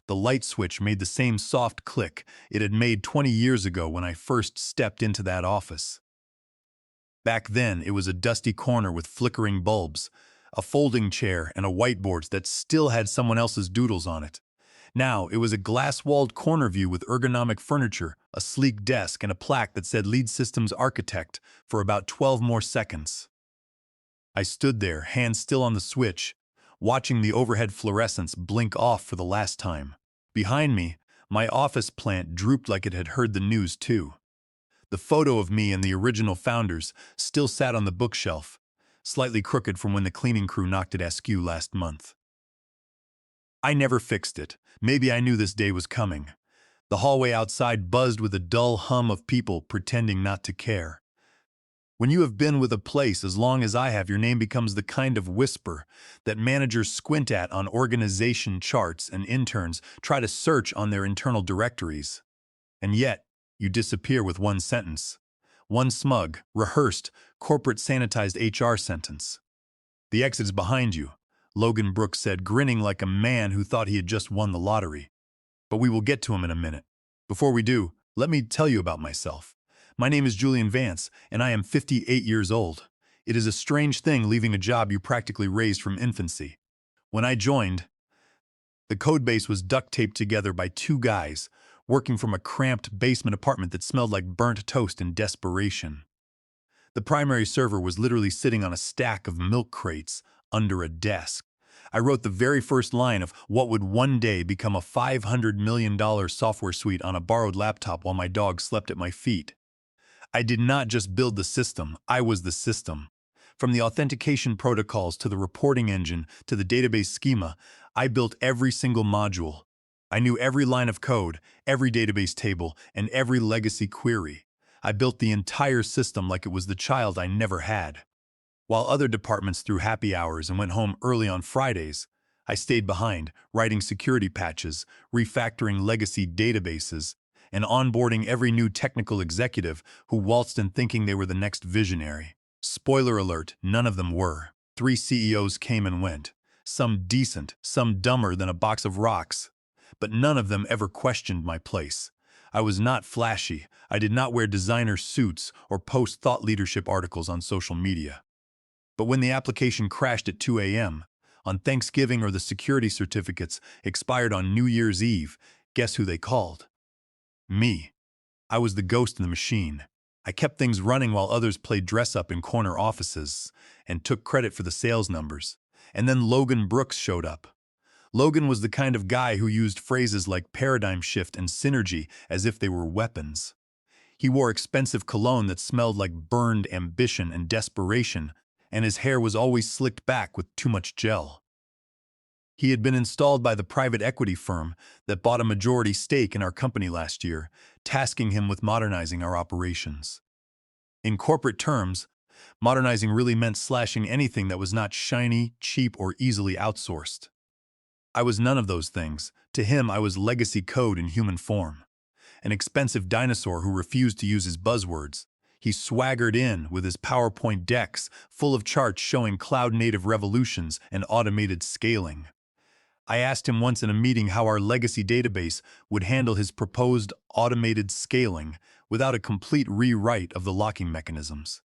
The light switch made the same soft click it had made 20 years ago when I first stepped into that office. Back then, it was a dusty corner with flickering bulbs, a folding chair, and a whiteboard that still had someone else's doodles on it. Now, it was a glass-walled corner view with ergonomic furniture, a sleek desk, and a plaque that said Lead Systems Architect for about 12 more seconds. I stood there, hands still on the switch, watching the overhead fluorescence blink off for the last time. Behind me, my office plant drooped like it had heard the news too. The photo of me and the original founders still sat on the bookshelf, slightly crooked from when the cleaning crew knocked it askew last month. I never fixed it. Maybe I knew this day was coming. The hallway outside buzzed with a dull hum of people pretending not to care. When you have been with a place as long as I have, your name becomes the kind of whisper that managers squint at on organization charts and interns try to search on their internal directories. And yet, you disappear with one sentence. One smug, rehearsed, corporate sanitized HR sentence. "The exit is behind you," Logan Brooks said, grinning like a man who thought he had just won the lottery. "But we will get to him in a minute. Before we do, let me tell you about myself. My name is Julian Vance, and I am 58 years old. It is a strange thing leaving a job you practically raised from infancy. When I joined, the codebase was duct-taped together by two guys, working from a cramped basement apartment that smelled like burnt toast in desperation. The primary server was literally sitting on a stack of milk crates under a desk. I wrote the very first line of what would one day become a $500 million software suite on a borrowed laptop while my dog slept at my feet. I did not just build the system, I was the system. From the authentication protocols to the reporting engine to the database schema, I built every single module. I knew every line of code, every database table, and every legacy query. I built the entire system like it was the child I never had. While other departments threw happy hours and went home early on Fridays, I stayed behind, writing security patches, refactoring legacy databases, and onboarding every new technical executive who waltzed in thinking they were the next visionary. Spoiler alert, none of them were. 3 CEOs came and went, some decent, some dumber than a box of rocks. But none of them ever questioned my place. I was not flashy. I did not wear designer suits or post thought leadership articles on social media. But when the application crashed at 2 a.m., on Thanksgiving, or the security certificates expired on New Year's Eve, guess who they called? Me. I was the ghost in the machine. I kept things running while others played dress-up in corner offices and took credit for the sales numbers. And then Logan Brooks showed up. Logan was the kind of guy who used phrases like paradigm shift and synergy as if they were weapons. He wore expensive cologne that smelled like burned ambition and desperation, and his hair was always slicked back with too much gel. He had been installed by the private equity firm that bought a majority stake in our company last year, tasking him with modernizing our operations. In corporate terms, modernizing really meant slashing anything that was not shiny, cheap, or easily outsourced. I was none of those things. To him, I was legacy code in human form. An expensive dinosaur who refused to use his buzzwords. He swaggered in with his PowerPoint decks full of charts showing cloud-native revolutions and automated scaling. I asked him once in a meeting how our legacy database would handle his proposed automated scaling without a complete rewrite of the locking mechanisms.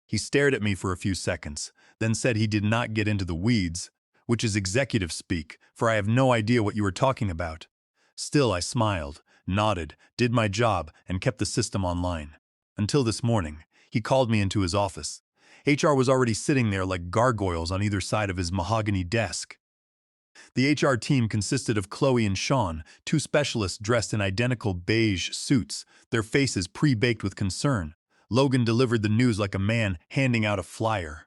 He stared at me for a few seconds, then said he did not get into the weeds, which is executive speak, for I have no idea what you are talking about. Still, I smiled, nodded, did my job, and kept the system online. Until this morning, he called me into his office. HR was already sitting there like gargoyles on either side of his mahogany desk. The HR team consisted of Chloe and Sean, 2 specialists dressed in identical beige suits, their faces pre-baked with concern. Logan delivered the news like a man handing out a flyer.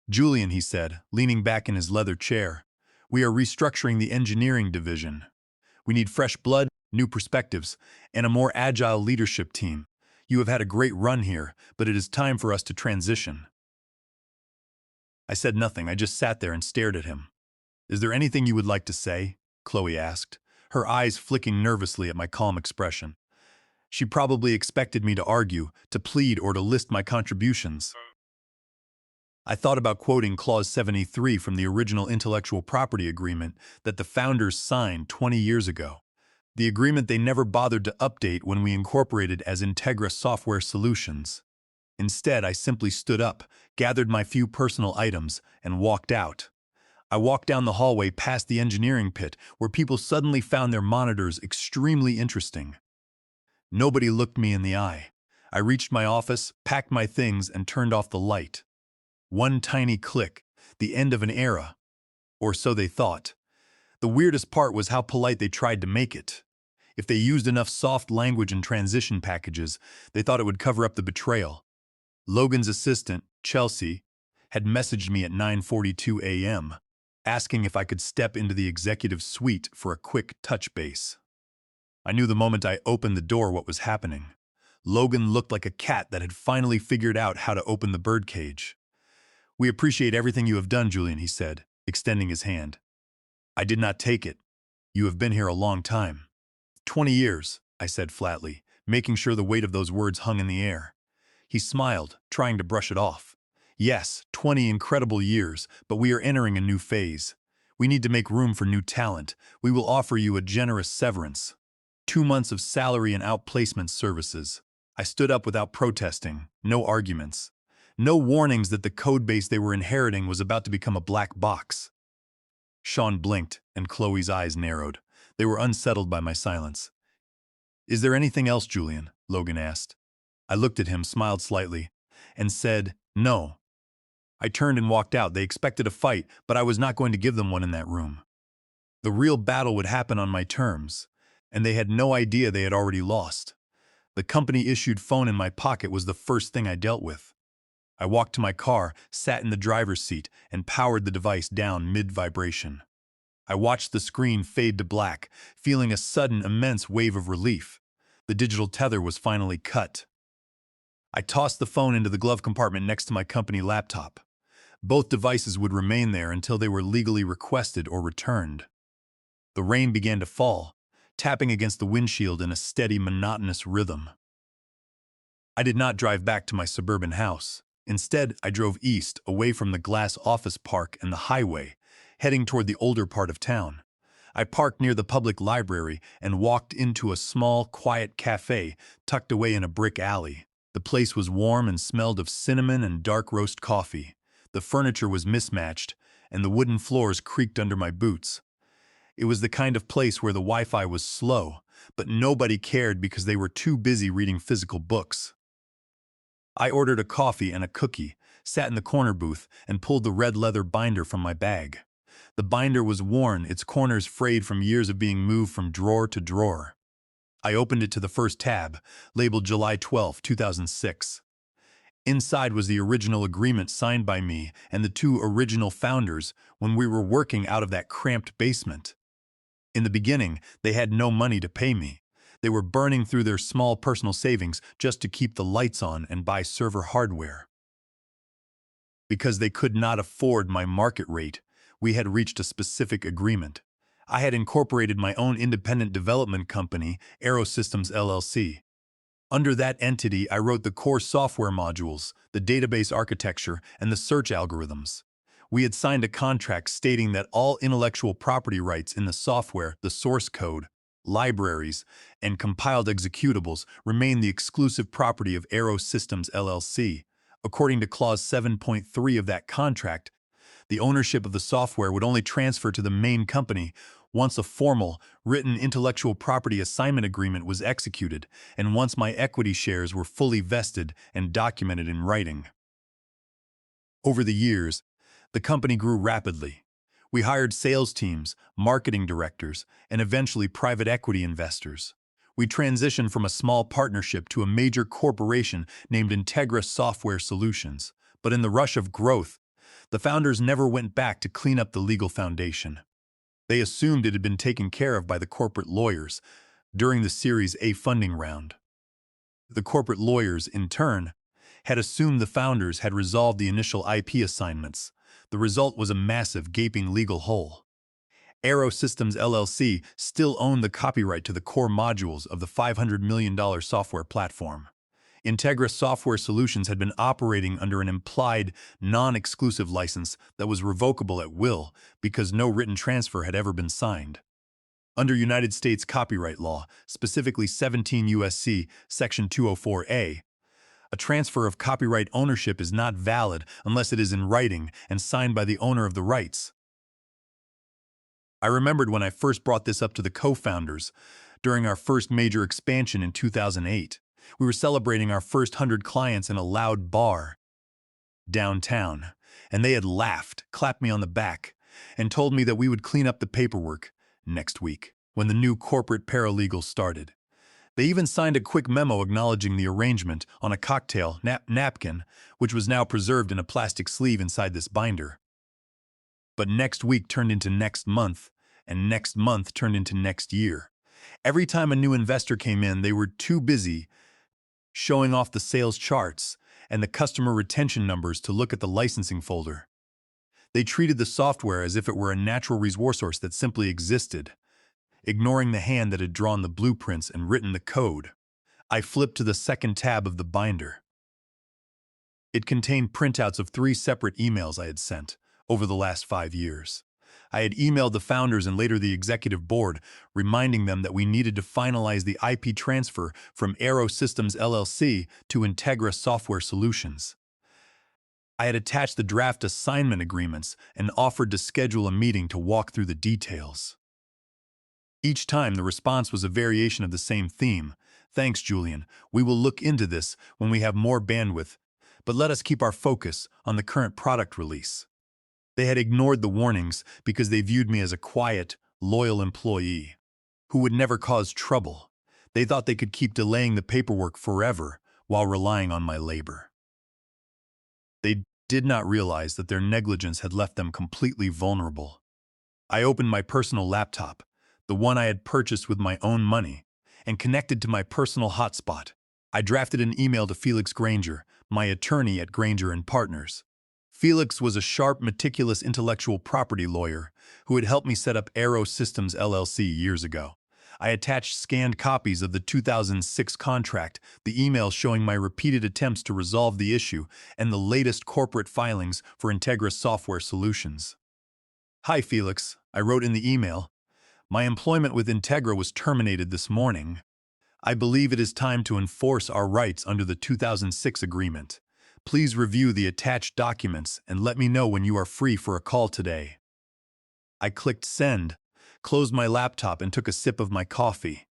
"Julian," he said, leaning back in his leather chair, "we are restructuring the engineering division. We need fresh blood, new perspectives, and a more agile leadership team. You have had a great run here, but it is time for us to transition." I said nothing. I just sat there and stared at him. "Is there anything you would like to say?" Chloe asked, her eyes flicking nervously at my calm expression. She probably expected me to argue, to plead, or to list my contributions. I thought about quoting Clause 73 from the original intellectual property agreement that the founders signed 20 years ago. The agreement they never bothered to update when we incorporated as Integra Software Solutions. Instead, I simply stood up, gathered my few personal items, and walked out. I walked down the hallway past the engineering pit, where people suddenly found their monitors extremely interesting. Nobody looked me in the eye. I reached my office, packed my things, and turned off the light. One tiny click, the end of an era. Or so they thought. The weirdest part was how polite they tried to make it. If they used enough soft language and transition packages, they thought it would cover up the betrayal. Logan's assistant, Chelsea, had messaged me at 9:42 a.m., asking if I could step into the executive suite for a quick touch base. I knew the moment I opened the door what was happening. Logan looked like a cat that had finally figured out how to open the birdcage. "We appreciate everything you have done, Julian," he said, extending his hand. I did not take it. "You have been here a long time." 20 years, I said flatly, making sure the weight of those words hung in the air. He smiled, trying to brush it off. "Yes, 20 incredible years, but we are entering a new phase. We need to make room for new talent. We will offer you a generous severance. 2 months of salary and outplacement services." I stood up without protesting, no arguments. No warnings that the codebase they were inheriting was about to become a black box. Sean blinked, and Chloe's eyes narrowed. They were unsettled by my silence. "Is there anything else, Julian?" Logan asked. I looked at him, smiled slightly, and said, "No." I turned and walked out. They expected a fight, but I was not going to give them one in that room. The real battle would happen on my terms, and they had no idea they had already lost. The company-issued phone in my pocket was the first thing I dealt with. I walked to my car, sat in the driver's seat, and powered the device down mid-vibration. I watched the screen fade to black, feeling a sudden, immense wave of relief. The digital tether was finally cut. I tossed the phone into the glove compartment next to my company laptop. Both devices would remain there until they were legally requested or returned. The rain began to fall, tapping against the windshield in a steady, monotonous rhythm. I did not drive back to my suburban house. Instead, I drove east, away from the glass office park and the highway, heading toward the older part of town. I parked near the public library and walked into a small, quiet cafe tucked away in a brick alley. The place was warm and smelled of cinnamon and dark roast coffee. The furniture was mismatched, and the wooden floors creaked under my boots. It was the kind of place where the Wi-Fi was slow, but nobody cared because they were too busy reading physical books. I ordered a coffee and a cookie, sat in the corner booth, and pulled the red leather binder from my bag. The binder was worn, its corners frayed from years of being moved from drawer to drawer. I opened it to the first tab, labeled July 12, 2006. Inside was the original agreement signed by me and the two original founders when we were working out of that cramped basement. In the beginning, they had no money to pay me. They were burning through their small personal savings just to keep the lights on and buy server hardware. Because they could not afford my market rate, we had reached a specific agreement. I had incorporated my own independent development company, Aerosystems LLC. Under that entity, I wrote the core software modules, the database architecture, and the search algorithms. We had signed a contract stating that all intellectual property rights in the software, the source code, libraries, and compiled executables remain the exclusive property of Aerosystems LLC. According to Clause 7.3 of that contract, the ownership of the software would only transfer to the main company once a formal, written intellectual property assignment agreement was executed, and once my equity shares were fully vested and documented in writing. Over the years, the company grew rapidly. We hired sales teams, marketing directors, and eventually private equity investors. We transitioned from a small partnership to a major corporation named Integra Software Solutions. But in the rush of growth, the founders never went back to clean up the legal foundation. They assumed it had been taken care of by the corporate lawyers during the Series A funding round. The corporate lawyers, in turn, had assumed the founders had resolved the initial IP assignments. The result was a massive, gaping legal hole. Aerosystems LLC still owned the copyright to the core modules of the $500 million software platform. Integra Software Solutions had been operating under an implied, non-exclusive license that was revocable at will because no written transfer had ever been signed. Under United States copyright law, specifically 17 U.S.C. Section 204A, a transfer of copyright ownership is not valid unless it is in writing and signed by the owner of the rights. I remembered when I first brought this up to the co-founders during our first major expansion in 2008. We were celebrating our first 100 clients in a loud bar downtown, and they had laughed, clapped me on the back, and told me that we would clean up the paperwork next week when the new corporate paralegal started. They even signed a quick memo acknowledging the arrangement on a cocktail napkin, which was now preserved in a plastic sleeve inside this binder. But next week turned into next month, and next month turned into next year. Every time a new investor came in, they were too busy showing off the sales charts and the customer retention numbers to look at the licensing folder. They treated the software as if it were a natural resource that simply existed, ignoring the hand that had drawn the blueprints and written the code. I flipped to the second tab of the binder. It contained printouts of 3 separate emails I had sent over the last 5 years. I had emailed the founders and later the executive board, reminding them that we needed to finalize the IP transfer from Aero Systems LLC to Integra Software Solutions. I had attached the draft assignment agreements and offered to schedule a meeting to walk through the details. Each time, the response was a variation of the same theme. "Thanks, Julian. We will look into this when we have more bandwidth, but let us keep our focus on the current product release." They had ignored the warnings because they viewed me as a quiet, loyal employee who would never cause trouble. They thought they could keep delaying the paperwork forever while relying on my labor. They did not realize that their negligence had left them completely vulnerable. I opened my personal laptop, the one I had purchased with my own money, and connected to my personal hotspot. I drafted an email to Felix Granger, my attorney at Granger & Partners. Felix was a sharp, meticulous intellectual property lawyer who had helped me set up Aero Systems LLC years ago. I attached scanned copies of the 2006 contract, the email showing my repeated attempts to resolve the issue, and the latest corporate filings for Integra Software Solutions. "Hi, Felix," I wrote in the email. "My employment with Integra was terminated this morning. I believe it is time to enforce our rights under the 2006 agreement. Please review the attached documents and let me know when you are free for a call today." I clicked send, closed my laptop, and took a sip of my coffee.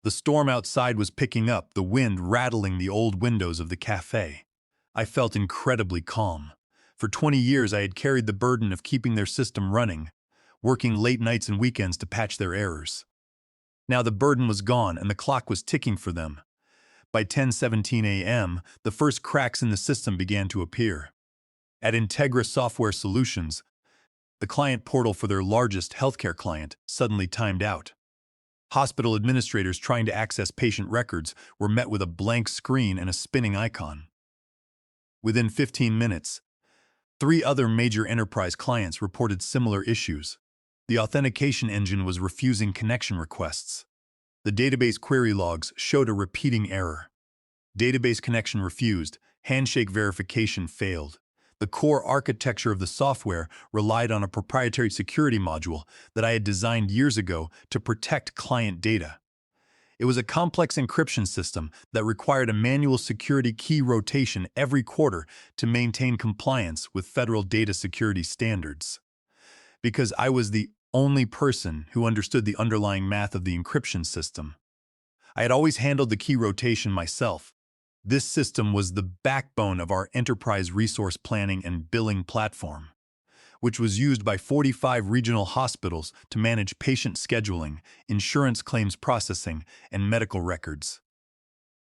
The storm outside was picking up, the wind rattling the old windows of the cafe. I felt incredibly calm. For 20 years I had carried the burden of keeping their system running, working late nights and weekends to patch their errors. Now the burden was gone and the clock was ticking for them. By 10:17 a.m., the first cracks in the system began to appear. At Integra Software Solutions, the client portal for their largest healthcare client suddenly timed out. Hospital administrators trying to access patient records were met with a blank screen and a spinning icon. Within 15 minutes, 3 other major enterprise clients reported similar issues. The authentication engine was refusing connection requests. The database query logs showed a repeating error. Database connection refused, handshake verification failed. The core architecture of the software relied on a proprietary security module that I had designed years ago to protect client data. It was a complex encryption system that required a manual security key rotation every quarter to maintain compliance with federal data security standards. Because I was the only person who understood the underlying math of the encryption system, I had always handled the key rotation myself. This system was the backbone of our enterprise resource planning and billing platform, which was used by 45 regional hospitals to manage patient scheduling, insurance claims processing, and medical records.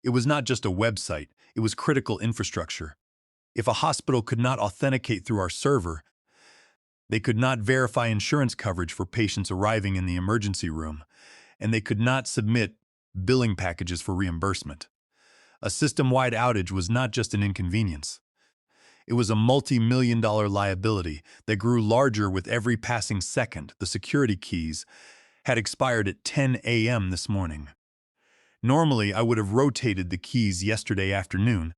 It was not just a website, it was critical infrastructure. If a hospital could not authenticate through our server, they could not verify insurance coverage for patients arriving in the emergency room, and they could not submit billing packages for reimbursement. A system-wide outage was not just an inconvenience. It was a multi-million-dollar liability that grew larger with every passing second. The security keys had expired at 10 a.m. this morning. Normally, I would have rotated the keys yesterday afternoon,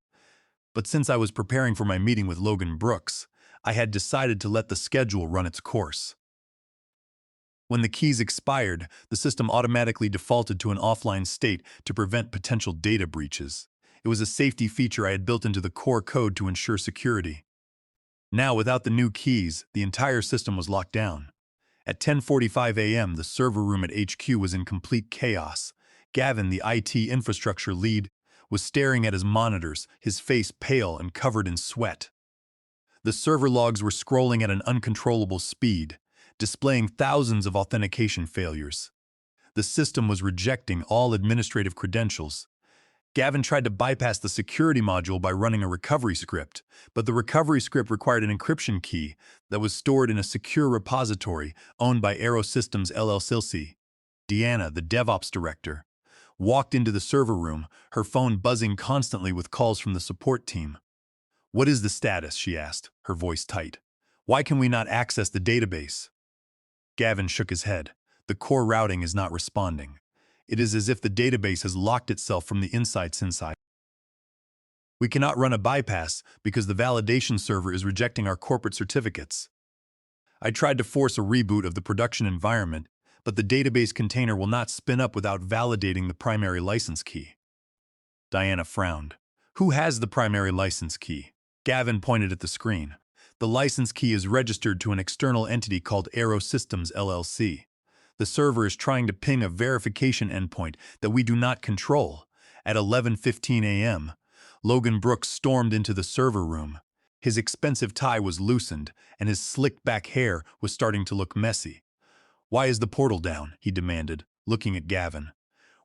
but since I was preparing for my meeting with Logan Brooks, I had decided to let the schedule run its course. When the keys expired, the system automatically defaulted to an offline state to prevent potential data breaches. It was a safety feature I had built into the core code to ensure security. Now, without the new keys, the entire system was locked down. At 10:45 a.m., the server room at HQ was in complete chaos. Gavin, the IT infrastructure lead, was staring at his monitors, his face pale and covered in sweat. The server logs were scrolling at an uncontrollable speed, displaying thousands of authentication failures. The system was rejecting all administrative credentials. Gavin tried to bypass the security module by running a recovery script, but the recovery script required an encryption key that was stored in a secure repository owned by Aero Systems LLC. Deanna, the DevOps director, walked into the server room, her phone buzzing constantly with calls from the support team. "What is the status?" she asked, her voice tight. "Why can we not access the database?" Gavin shook his head. "The core routing is not responding. It is as if the database has locked itself from the inside. We cannot run a bypass because the validation server is rejecting our corporate certificates. I tried to force a reboot of the production environment, but the database container will not spin up without validating the primary license key." Diana frowned. "Who has the primary license key?" Gavin pointed at the screen. "The license key is registered to an external entity called Aero Systems LLC. The server is trying to ping a verification endpoint that we do not control." At 11:15 a.m., Logan Brooks stormed into the server room. His expensive tie was loosened, and his slicked-back hair was starting to look messy. "Why is the portal down?" he demanded, looking at Gavin.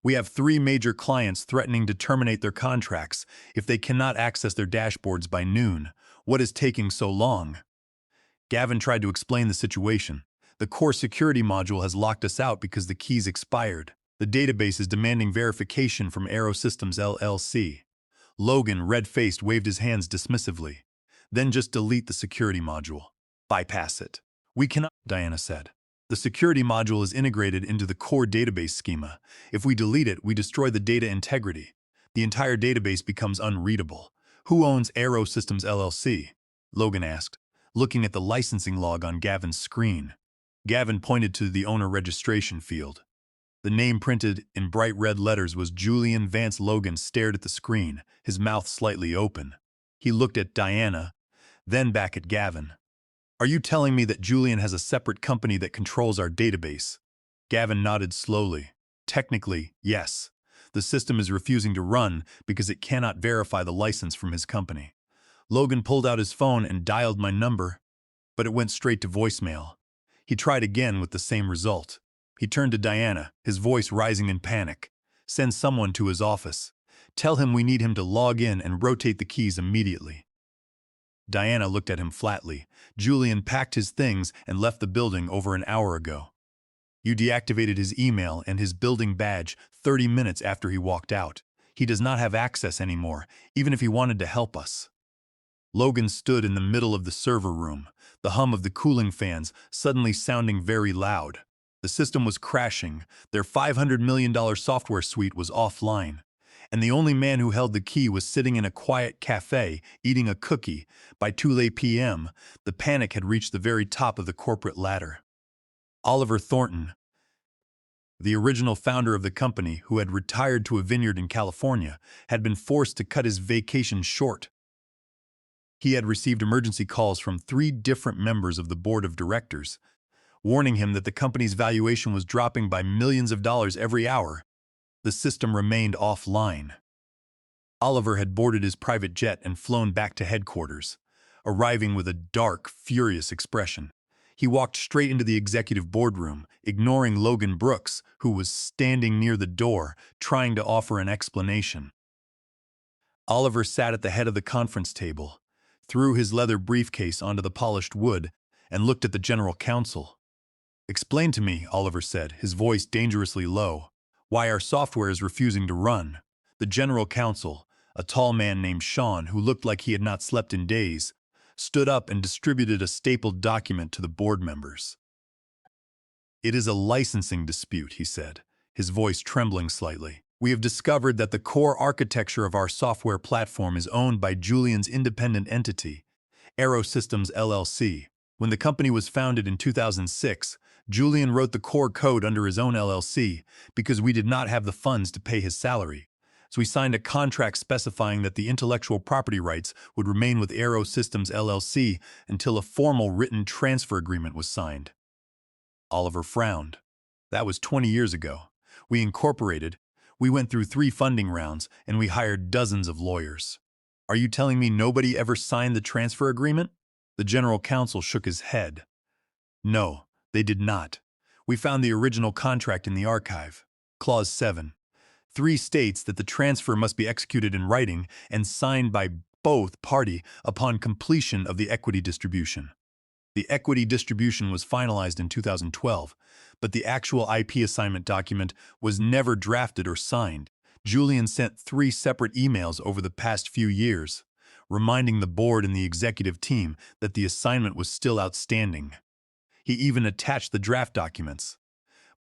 "We have 3 major clients threatening to terminate their contracts if they cannot access their dashboards by noon. What is taking so long?" Gavin tried to explain the situation. "The core security module has locked us out because the keys expired. The database is demanding verification from Aero Systems LLC. Logan, red-faced, waved his hands dismissively. "Then just delete the security module. Bypass it." "We cannot," Diana said. "The security module is integrated into the core database schema. If we delete it, we destroy the data integrity. The entire database becomes unreadable." "Who owns Aero Systems LLC?" Logan asked, looking at the licensing log on Gavin's screen. Gavin pointed to the owner registration field. The name printed in bright red letters was Julian Vance. Logan stared at the screen, his mouth slightly open. He looked at Diana, then back at Gavin. "Are you telling me that Julian has a separate company that controls our database?" Gavin nodded slowly. "Technically, yes. The system is refusing to run because it cannot verify the license from his company. Logan pulled out his phone and dialed my number, but it went straight to voicemail. He tried again with the same result. He turned to Diana, his voice rising in panic. "Send someone to his office. Tell him we need him to log in and rotate the keys immediately." Diana looked at him flatly. "Julian packed his things and left the building over an hour ago. You deactivated his email and his building badge 30 minutes after he walked out. He does not have access anymore, even if he wanted to help us." Logan stood in the middle of the server room, the hum of the cooling fans suddenly sounding very loud. The system was crashing, their $500 million software suite was offline, and the only man who held the key was sitting in a quiet cafe eating a cookie. By 2 p.m., the panic had reached the very top of the corporate ladder. Oliver Thornton, the original founder of the company who had retired to a vineyard in California, had been forced to cut his vacation short. He had received emergency calls from 3 different members of the board of directors, warning him that the company's valuation was dropping by millions of dollars every hour. The system remained offline. Oliver had boarded his private jet and flown back to headquarters, arriving with a dark, furious expression. He walked straight into the executive boardroom, ignoring Logan Brooks, who was standing near the door, trying to offer an explanation. Oliver sat at the head of the conference table, threw his leather briefcase onto the polished wood, and looked at the general counsel. "Explain to me," Oliver said, his voice dangerously low, "why our software is refusing to run." The general counsel, a tall man named Sean who looked like he had not slept in days, stood up and distributed a stapled document to the board members. "It is a licensing dispute," he said, his voice trembling slightly. We have discovered that the core architecture of our software platform is owned by Julian's independent entity, Aero Systems LLC. When the company was founded in 2006, Julian wrote the core code under his own LLC because we did not have the funds to pay his salary. So we signed a contract specifying that the intellectual property rights would remain with Aero Systems LLC until a formal written transfer agreement was signed. Oliver frowned. That was 20 years ago. We incorporated, we went through 3 funding rounds, and we hired dozens of lawyers. Are you telling me nobody ever signed the transfer agreement? The general counsel shook his head. No, they did not. We found the original contract in the archive. Clause 7. 3 states that the transfer must be executed in writing and signed by both party upon completion of the equity distribution. The equity distribution was finalized in 2012, but the actual IP assignment document was never drafted or signed. Julian sent 3 separate emails over the past few years, reminding the board and the executive team that the assignment was still outstanding. He even attached the draft documents.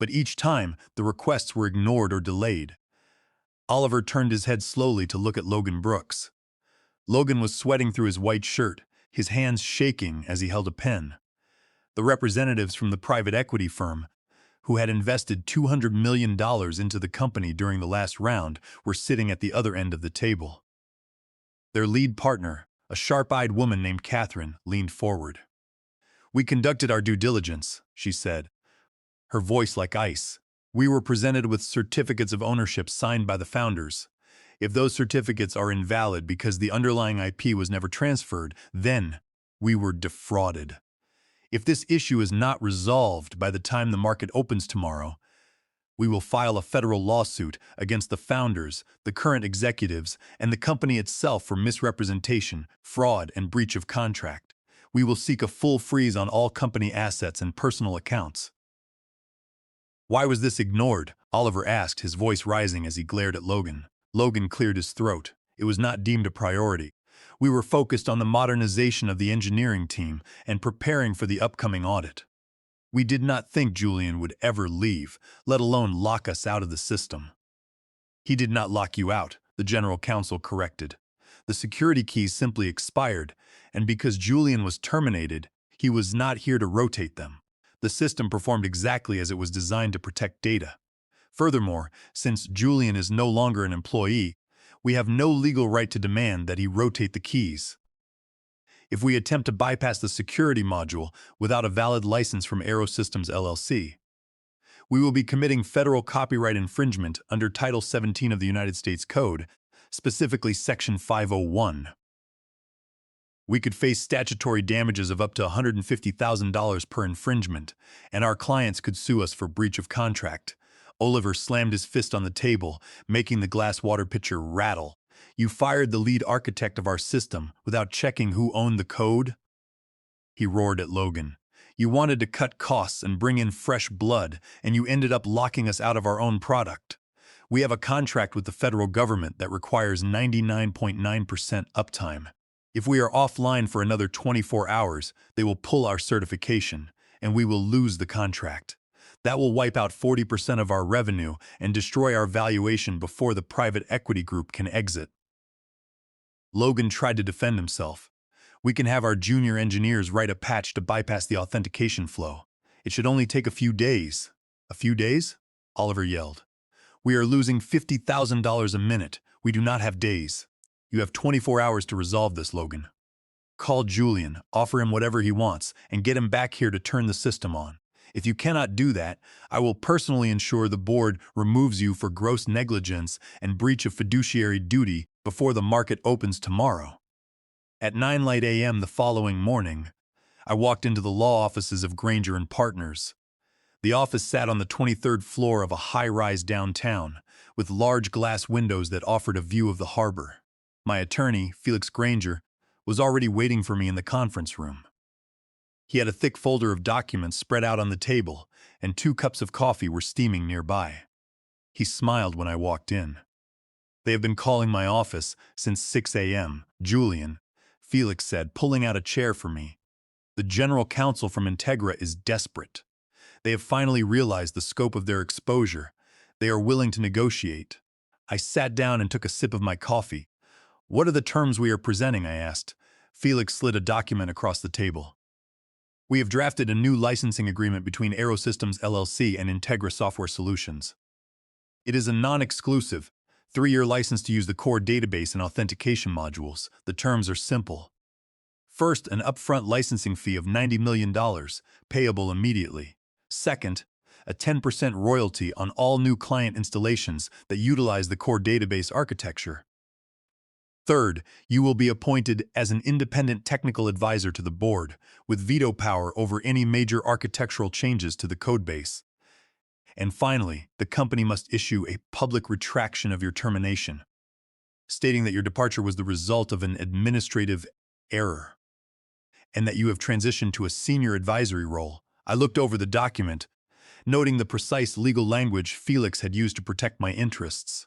But each time, the requests were ignored or delayed. Oliver turned his head slowly to look at Logan Brooks. Logan was sweating through his white shirt, his hands shaking as he held a pen. The representatives from the private equity firm, who had invested $200 million into the company during the last round, were sitting at the other end of the table. Their lead partner, a sharp-eyed woman named Catherine, leaned forward. "We conducted our due diligence," she said, her voice like ice. "We were presented with certificates of ownership signed by the founders. If those certificates are invalid because the underlying IP was never transferred, then we were defrauded. If this issue is not resolved by the time the market opens tomorrow, we will file a federal lawsuit against the founders, the current executives, and the company itself for misrepresentation, fraud, and breach of contract. We will seek a full freeze on all company assets and personal accounts." "Why was this ignored?" Oliver asked, his voice rising as he glared at Logan. Logan cleared his throat. "It was not deemed a priority. We were focused on the modernization of the engineering team and preparing for the upcoming audit. We did not think Julian would ever leave, let alone lock us out of the system." "He did not lock you out," the general counsel corrected. "The security keys simply expired, and because Julian was terminated, he was not here to rotate them. The system performed exactly as it was designed to protect data. Furthermore, since Julian is no longer an employee, we have no legal right to demand that he rotate the keys. If we attempt to bypass the security module without a valid license from Aero Systems LLC, we will be committing federal copyright infringement under Title 17 of the United States Code, specifically Section 501. We could face statutory damages of up to $150,000 per infringement, and our clients could sue us for breach of contract." Oliver slammed his fist on the table, making the glass water pitcher rattle. "You fired the lead architect of our system without checking who owned the code?" He roared at Logan. "You wanted to cut costs and bring in fresh blood, and you ended up locking us out of our own product. We have a contract with the federal government that requires 99.9% uptime. If we are offline for another 24 hours, they will pull our certification, and we will lose the contract. That will wipe out 40% of our revenue and destroy our valuation before the private equity group can exit." Logan tried to defend himself. "We can have our junior engineers write a patch to bypass the authentication flow. It should only take a few days." "A few days?" Oliver yelled. "We are losing $50,000 a minute. We do not have days. You have 24 hours to resolve this, Logan. Call Julian, offer him whatever he wants, and get him back here to turn the system on. If you cannot do that, I will personally ensure the board removes you for gross negligence and breach of fiduciary duty before the market opens tomorrow." At 9 a.m. the following morning, I walked into the law offices of Granger and Partners. The office sat on the 23rd floor of a high-rise downtown, with large glass windows that offered a view of the harbor. My attorney, Felix Granger, was already waiting for me in the conference room. He had a thick folder of documents spread out on the table, and 2 cups of coffee were steaming nearby. He smiled when I walked in. "They have been calling my office since 6 a.m., Julian," Felix said, pulling out a chair for me. "The general counsel from Integra is desperate. They have finally realized the scope of their exposure. They are willing to negotiate. I sat down and took a sip of my coffee. "What are the terms we are presenting?" I asked. Felix slid a document across the table. "We have drafted a new licensing agreement between Aerosystems LLC and Integra Software Solutions. It is a non-exclusive, 3-year license to use the core database and authentication modules. The terms are simple. First, an upfront licensing fee of $90 million, payable immediately. Second, a 10% royalty on all new client installations that utilize the core database architecture. Third, you will be appointed as an independent technical advisor to the board, with veto power over any major architectural changes to the codebase. And finally, the company must issue a public retraction of your termination, stating that your departure was the result of an administrative error, and that you have transitioned to a senior advisory role." I looked over the document, noting the precise legal language Felix had used to protect my interests.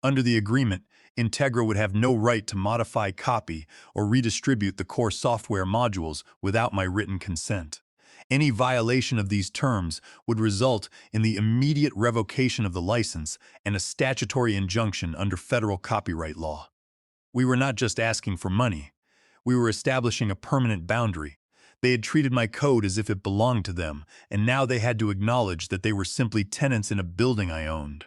Under the agreement, Integra would have no right to modify, copy, or redistribute the core software modules without my written consent. Any violation of these terms would result in the immediate revocation of the license and a statutory injunction under federal copyright law. We were not just asking for money. We were establishing a permanent boundary. They had treated my code as if it belonged to them, and now they had to acknowledge that they were simply tenants in a building I owned.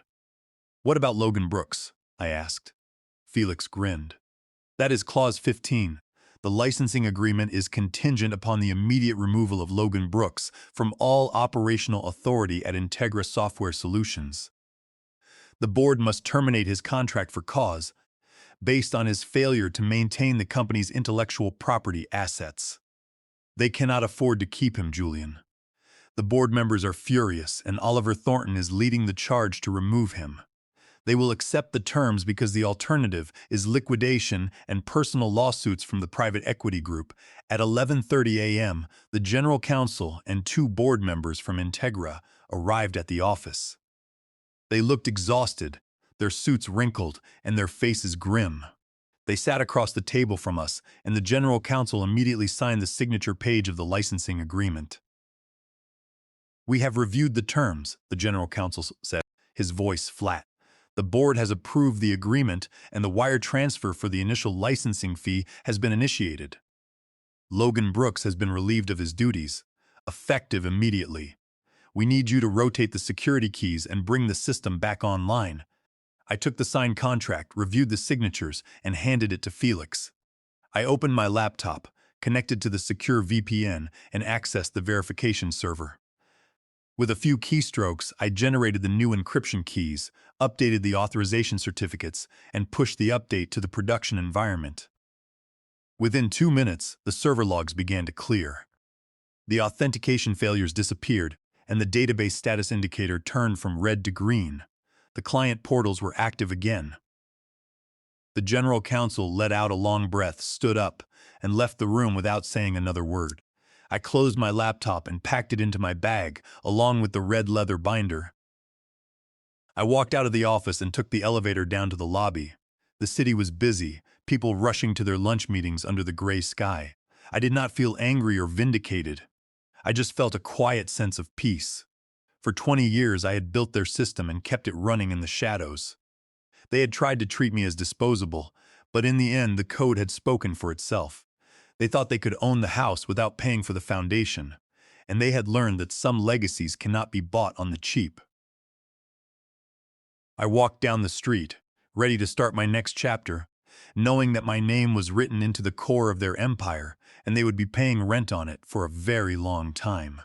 "What about Logan Brooks?" I asked. Felix grinned. "That is Clause 15. The licensing agreement is contingent upon the immediate removal of Logan Brooks from all operational authority at Integra Software Solutions. The board must terminate his contract for cause, based on his failure to maintain the company's intellectual property assets. They cannot afford to keep him, Julian. The board members are furious, and Oliver Thornton is leading the charge to remove him. They will accept the terms because the alternative is liquidation and personal lawsuits from the private equity group. At 11:30 a.m., the general counsel and 2 board members from Integra arrived at the office. They looked exhausted, their suits wrinkled, and their faces grim. They sat across the table from us, and the general counsel immediately signed the signature page of the licensing agreement. "We have reviewed the terms," the general counsel said, his voice flat. "The board has approved the agreement, and the wire transfer for the initial licensing fee has been initiated. Logan Brooks has been relieved of his duties, effective immediately. We need you to rotate the security keys and bring the system back online." I took the signed contract, reviewed the signatures, and handed it to Felix. I opened my laptop, connected to the secure VPN, and accessed the verification server. With a few keystrokes, I generated the new encryption keys, updated the authorization certificates, and pushed the update to the production environment. Within 2 minutes, the server logs began to clear. The authentication failures disappeared, and the database status indicator turned from red to green. The client portals were active again. The general counsel let out a long breath, stood up, and left the room without saying another word. I closed my laptop and packed it into my bag, along with the red leather binder. I walked out of the office and took the elevator down to the lobby. The city was busy, people rushing to their lunch meetings under the gray sky. I did not feel angry or vindicated. I just felt a quiet sense of peace. For 20 years, I had built their system and kept it running in the shadows. They had tried to treat me as disposable, but in the end, the code had spoken for itself. They thought they could own the house without paying for the foundation, and they had learned that some legacies cannot be bought on the cheap. I walked down the street, ready to start my next chapter, knowing that my name was written into the core of their empire, and they would be paying rent on it for a very long time.